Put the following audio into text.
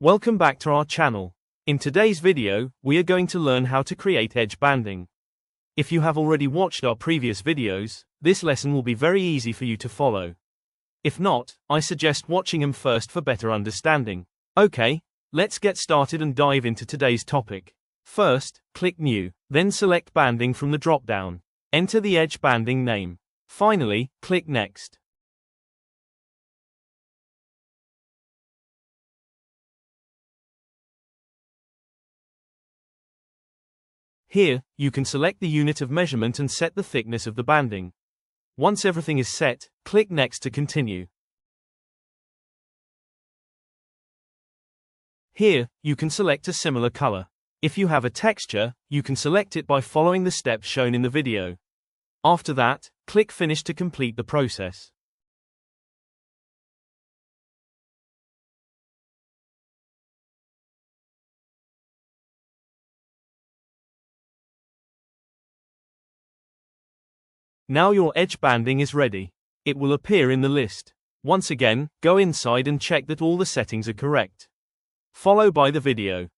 Welcome back to our channel. In today's video, we are going to learn how to create edge banding. If you have already watched our previous videos, this lesson will be very easy for you to follow. If not, I suggest watching them first for better understanding. Okay, let's get started and dive into today's topic. First, click New, then select Banding from the drop-down. Enter the edge banding name. Finally, click Next. Here, you can select the unit of measurement and set the thickness of the banding. Once everything is set, click Next to continue. Here, you can select a similar color. If you have a texture, you can select it by following the steps shown in the video. After that, click Finish to complete the process. Now your edge banding is ready. It will appear in the list. Once again, go inside and check that all the settings are correct. Follow by the video.